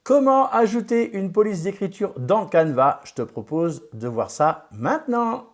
Comment ajouter une police d'écriture dans Canva? Je te propose de voir ça maintenant.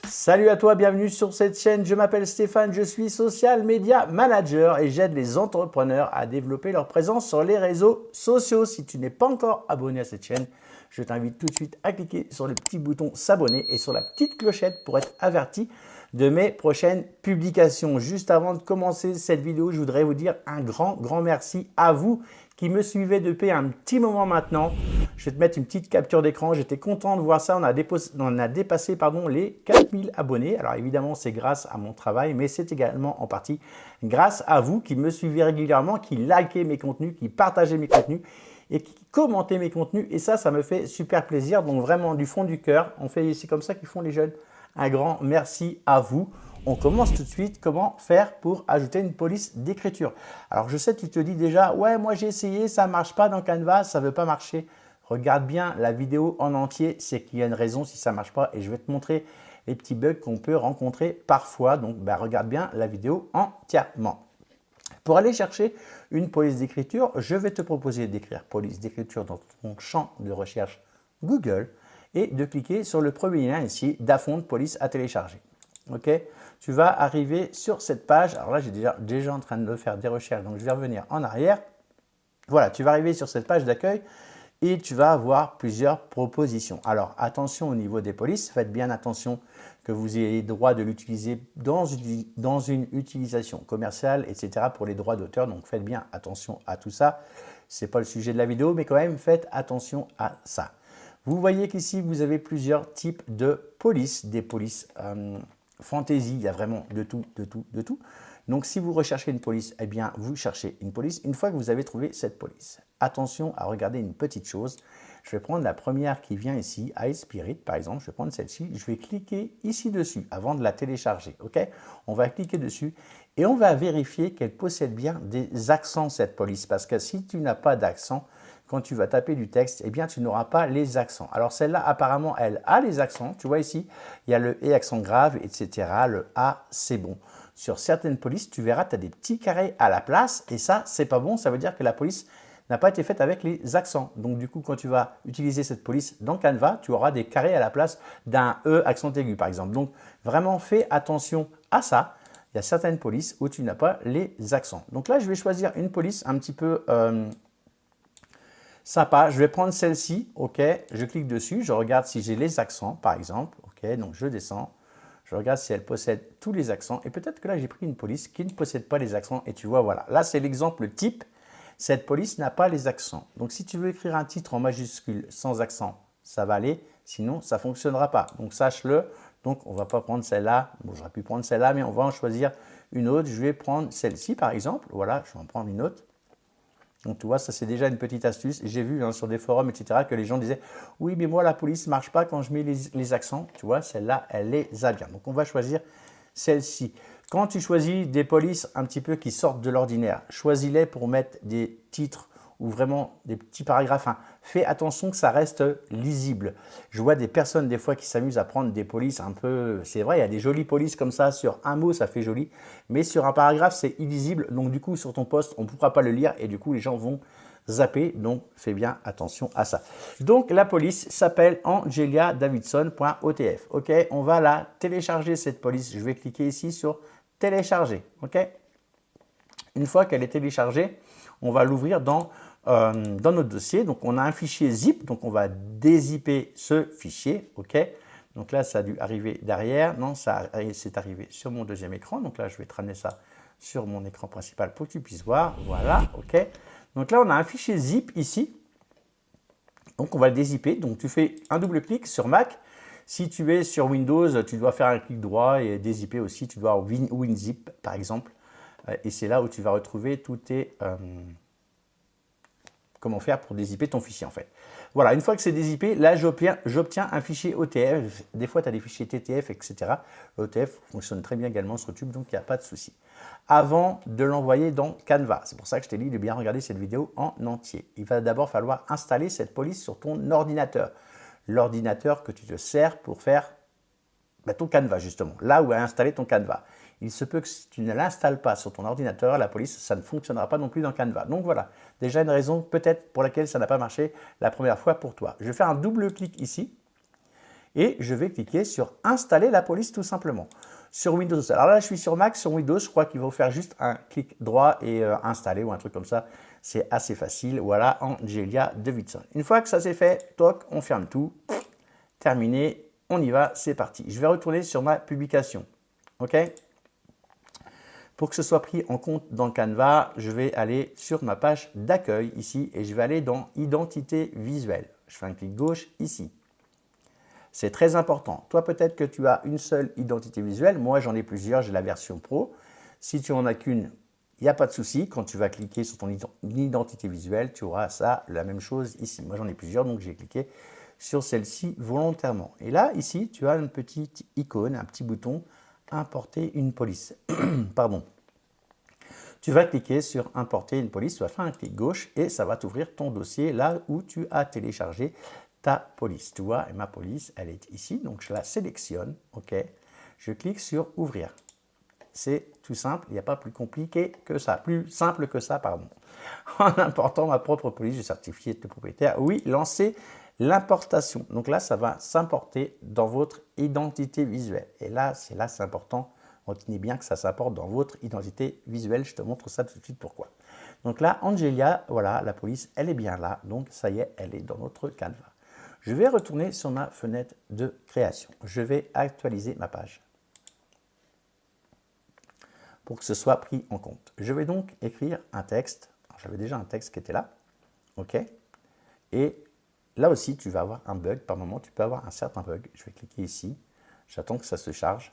Salut à toi, bienvenue sur cette chaîne. Je m'appelle Stéphane, je suis Social Media Manager et j'aide les entrepreneurs à développer leur présence sur les réseaux sociaux. Si tu n'es pas encore abonné à cette chaîne, je t'invite tout de suite à cliquer sur le petit bouton s'abonner et sur la petite clochette pour être averti de mes prochaines publications. Juste avant de commencer cette vidéo, je voudrais vous dire un grand merci à vous qui me suivez depuis un petit moment maintenant. Je vais te mettre une petite capture d'écran. J'étais content de voir ça. On a dépassé les 4000 abonnés. Alors évidemment, c'est grâce à mon travail, mais c'est également en partie grâce à vous qui me suivez régulièrement, qui likez mes contenus, qui partagez mes contenus et qui commentez mes contenus. Et ça me fait super plaisir. Donc vraiment du fond du cœur, c'est comme ça qu'ils font les jeunes. Un grand merci à vous. On commence tout de suite. Comment faire pour ajouter une police d'écriture? Alors, je sais, tu te dis déjà, ouais, moi j'ai essayé, ça ne marche pas dans Canva, ça ne veut pas marcher. Regarde bien la vidéo en entier, c'est qu'il y a une raison si ça ne marche pas et je vais te montrer les petits bugs qu'on peut rencontrer parfois. Donc, regarde bien la vidéo entièrement. Pour aller chercher une police d'écriture, je vais te proposer d'écrire police d'écriture dans ton champ de recherche Google et de cliquer sur le premier lien ici, Dafont police à télécharger. Ok, tu vas arriver sur cette page. Alors là, j'ai déjà en train de faire des recherches, donc je vais revenir en arrière. Voilà, tu vas arriver sur cette page d'accueil et tu vas avoir plusieurs propositions. Alors attention au niveau des polices, faites bien attention que vous ayez le droit de l'utiliser dans une utilisation commerciale, etc. pour les droits d'auteur. Donc faites bien attention à tout ça. Ce n'est pas le sujet de la vidéo, mais quand même faites attention à ça. Vous voyez qu'ici, vous avez plusieurs types de polices, des polices fantasy, il y a vraiment de tout. Donc, si vous recherchez une police, eh bien, vous cherchez une police une fois que vous avez trouvé cette police. Attention à regarder une petite chose. Je vais prendre la première qui vient ici, High Spirit par exemple. Je vais prendre celle-ci. Je vais cliquer ici dessus avant de la télécharger. Ok, on va cliquer dessus et on va vérifier qu'elle possède bien des accents, cette police. Parce que si tu n'as pas d'accent, quand tu vas taper du texte, eh bien, tu n'auras pas les accents. Alors, celle-là, apparemment, elle a les accents. Tu vois ici, il y a le « et » accent grave, etc. Le « a », c'est bon. Sur certaines polices, tu verras, tu as des petits carrés à la place. Et ça, c'est pas bon. Ça veut dire que la police n'a pas été faite avec les accents. Donc, du coup, quand tu vas utiliser cette police dans Canva, tu auras des carrés à la place d'un « e » accent aigu, par exemple. Donc, vraiment, fais attention à ça. Il y a certaines polices où tu n'as pas les accents. Donc là, je vais choisir une police un petit peu sympa. Je vais prendre celle-ci. OK, je clique dessus. Je regarde si j'ai les accents, par exemple. OK, donc je descends. Je regarde si elle possède tous les accents. Et peut-être que là, j'ai pris une police qui ne possède pas les accents. Et tu vois, voilà. Là, c'est l'exemple type. Cette police n'a pas les accents. Donc, si tu veux écrire un titre en majuscule sans accent, ça va aller. Sinon, ça ne fonctionnera pas. Donc, sache-le. Donc, on ne va pas prendre celle-là. Bon, j'aurais pu prendre celle-là, mais on va en choisir une autre. Je vais prendre celle-ci, par exemple. Voilà, je vais en prendre une autre. Donc, tu vois, ça, c'est déjà une petite astuce. J'ai vu sur des forums, etc., que les gens disaient « Oui, mais moi, la police ne marche pas quand je mets les accents. » Tu vois, celle-là, elle les a bien. Donc, on va choisir celle-ci. Quand tu choisis des polices un petit peu qui sortent de l'ordinaire, choisis-les pour mettre des titres ou vraiment des petits paragraphes. Fais attention que ça reste lisible. Je vois des personnes des fois qui s'amusent à prendre des polices un peu… C'est vrai, il y a des jolies polices comme ça. Sur un mot, ça fait joli. Mais sur un paragraphe, c'est illisible. Donc du coup, sur ton post, on ne pourra pas le lire et du coup, les gens vont zapper. Donc, fais bien attention à ça. Donc, la police s'appelle angeliadavidson.otf. OK, on va la télécharger, cette police. Je vais cliquer ici sur télécharger. OK. Une fois qu'elle est téléchargée, on va l'ouvrir dans notre dossier. Donc, on a un fichier zip. Donc, on va dézipper ce fichier. OK. Donc là, ça a dû arriver derrière. Non, c'est arrivé sur mon deuxième écran. Donc là, je vais te ramener ça sur mon écran principal pour que tu puisses voir. Voilà. OK. Donc là, on a un fichier zip ici. Donc, on va le dézipper. Donc, tu fais un double clic sur Mac. Si tu es sur Windows, tu dois faire un clic droit et dézipper aussi. Tu dois WinZip, par exemple. Et c'est là où tu vas retrouver tous tes… comment faire pour dézipper ton fichier en fait. Voilà, une fois que c'est dézippé, là j'obtiens un fichier OTF. Des fois tu as des fichiers TTF, etc. L'OTF fonctionne très bien également sur YouTube, donc il n'y a pas de souci. Avant de l'envoyer dans Canva, c'est pour ça que je t'ai dit de bien regarder cette vidéo en entier. Il va d'abord falloir installer cette police sur ton ordinateur. l'ordinateur que tu te sers pour faire ton Canva, justement, là où est installé ton Canva. Il se peut que si tu ne l'installes pas sur ton ordinateur, la police, ça ne fonctionnera pas non plus dans Canva. Donc voilà, déjà une raison peut-être pour laquelle ça n'a pas marché la première fois pour toi. Je vais faire un double clic ici et je vais cliquer sur installer la police tout simplement. Sur Windows, alors là je suis sur Mac, sur Windows, je crois qu'il faut faire juste un clic droit et installer ou un truc comme ça. C'est assez facile. Voilà, Angelia Davidson. Une fois que ça c'est fait, toc, on ferme tout. Terminé, on y va, c'est parti. Je vais retourner sur ma publication. OK? Pour que ce soit pris en compte dans Canva, je vais aller sur ma page d'accueil ici et je vais aller dans Identité visuelle. Je fais un clic gauche ici. C'est très important. Toi, peut-être que tu as une seule identité visuelle. Moi, j'en ai plusieurs. J'ai la version pro. Si tu n'en as qu'une, il n'y a pas de souci. Quand tu vas cliquer sur ton identité visuelle, tu auras ça, la même chose ici. Moi, j'en ai plusieurs, donc j'ai cliqué sur celle-ci volontairement. Et là, ici, tu as une petite icône, un petit bouton « Importer une police ». Pardon. Tu vas cliquer sur « Importer une police ». Tu vas faire un clic gauche et ça va t'ouvrir ton dossier là où tu as téléchargé ta police. Tu vois, et ma police, elle est ici. Donc, je la sélectionne. OK. Je clique sur « Ouvrir ». C'est tout simple. Il n'y a pas plus compliqué que ça. Plus simple que ça, pardon. En important ma propre police, je certifie de propriétaire. Oui, lancer l'importation. Donc là, ça va s'importer dans votre identité visuelle. Et là, c'est important. Retenez bien que ça s'importe dans votre identité visuelle. Je te montre ça tout de suite pourquoi. Donc là, Angelia, voilà, la police, elle est bien là. Donc ça y est, elle est dans notre Canva. Je vais retourner sur ma fenêtre de création. Je vais actualiser ma page pour que ce soit pris en compte. Je vais donc écrire un texte. J'avais déjà un texte qui était là. OK. Et là aussi, tu vas avoir un bug. Par moment, tu peux avoir un certain bug. Je vais cliquer ici. J'attends que ça se charge.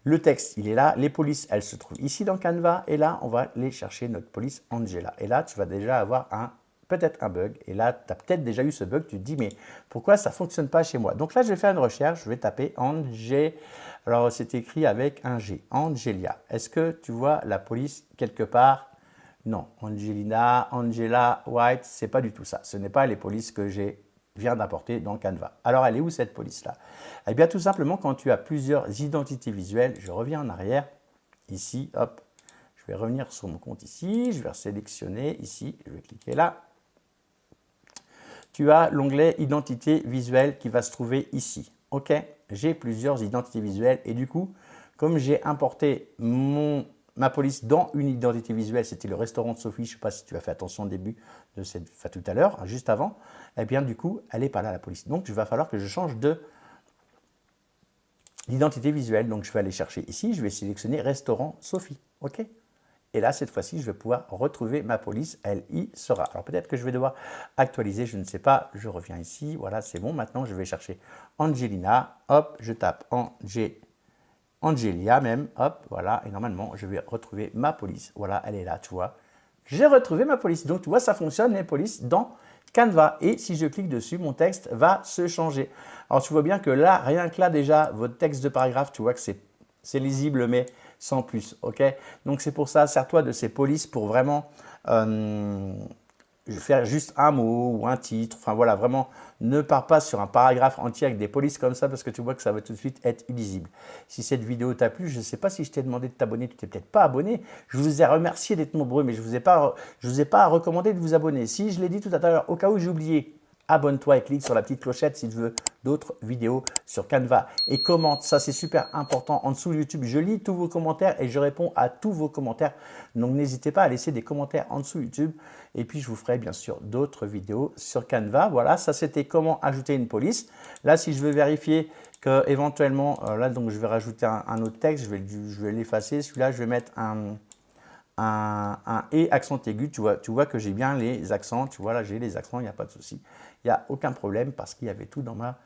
Le texte, il est là. Les polices, elles se trouvent ici dans Canva. Et là, on va aller chercher notre police Angela. Et là, tu vas déjà avoir peut-être un bug. Et là, tu as peut-être déjà eu ce bug. Tu te dis, mais pourquoi ça ne fonctionne pas chez moi? Donc là, je vais faire une recherche. Je vais taper Alors, c'est écrit avec un G. Angelia. Est-ce que tu vois la police quelque part? Non. Angelina, Angela, White, ce n'est pas du tout ça. Ce n'est pas les polices que viens d'apporter dans Canva. Alors, elle est où cette police-là? Eh bien, tout simplement, quand tu as plusieurs identités visuelles, je reviens en arrière. Ici, hop, je vais revenir sur mon compte ici. Je vais sélectionner ici. Je vais cliquer là. Tu as l'onglet identité visuelle qui va se trouver ici. OK, j'ai plusieurs identités visuelles et du coup, comme j'ai importé ma police dans une identité visuelle, c'était le restaurant de Sophie, je ne sais pas si tu as fait attention au début de tout à l'heure, juste avant, eh bien du coup, elle n'est pas là la police. Donc, il va falloir que je change d'identité visuelle. Donc, je vais aller chercher ici, je vais sélectionner restaurant Sophie. OK. Et là, cette fois-ci, je vais pouvoir retrouver ma police. Elle y sera. Alors, peut-être que je vais devoir actualiser. Je ne sais pas. Je reviens ici. Voilà, c'est bon. Maintenant, je vais chercher Angelina. Hop, je tape Angelia même. Hop, voilà. Et normalement, je vais retrouver ma police. Voilà, elle est là, tu vois. J'ai retrouvé ma police. Donc, tu vois, ça fonctionne, les polices, dans Canva. Et si je clique dessus, mon texte va se changer. Alors, tu vois bien que là, rien que là, déjà, votre texte de paragraphe, tu vois que c'est lisible, mais sans plus, ok? Donc, c'est pour ça, sers-toi de ces polices pour vraiment faire juste un mot ou un titre. Enfin, voilà, vraiment, ne pars pas sur un paragraphe entier avec des polices comme ça parce que tu vois que ça va tout de suite être illisible. Si cette vidéo t'a plu, je ne sais pas si je t'ai demandé de t'abonner, tu t'es peut-être pas abonné. Je vous ai remercié d'être nombreux, mais je ne vous ai pas recommandé de vous abonner. Si je l'ai dit tout à l'heure, au cas où j'ai oublié, abonne-toi et clique sur la petite clochette si tu veux d'autres vidéos sur Canva. Et commente, ça c'est super important. En dessous de YouTube, je lis tous vos commentaires et je réponds à tous vos commentaires. Donc n'hésitez pas à laisser des commentaires en dessous YouTube. Et puis je vous ferai bien sûr d'autres vidéos sur Canva. Voilà, ça c'était comment ajouter une police. Là, si je veux vérifier que éventuellement, là donc je vais rajouter un autre texte, je vais l'effacer. Celui-là, je vais mettre un et accent aigu, tu vois que j'ai bien les accents, tu vois là j'ai les accents, il n'y a pas de souci, il n'y a aucun problème parce qu'il y avait tout dans ma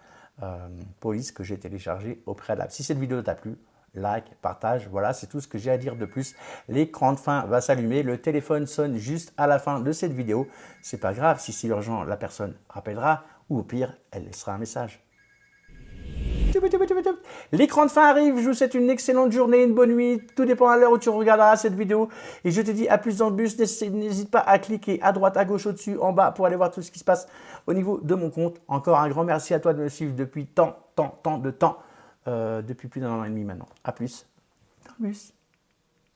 police que j'ai téléchargé au préalable. Si cette vidéo t'a plu, like, partage, voilà, c'est tout ce que j'ai à dire de plus. L'écran de fin va s'allumer, le téléphone sonne juste à la fin de cette vidéo, c'est pas grave, si c'est urgent, la personne rappellera ou au pire, elle laissera un message. L'écran de fin arrive, je vous souhaite une excellente journée, une bonne nuit, tout dépend à l'heure où tu regarderas cette vidéo. Et je te dis à plus dans le bus, n'hésite pas à cliquer à droite, à gauche, au-dessus, en bas pour aller voir tout ce qui se passe au niveau de mon compte. Encore un grand merci à toi de me suivre depuis tant de temps, depuis plus d'un an et demi maintenant. À plus dans le bus.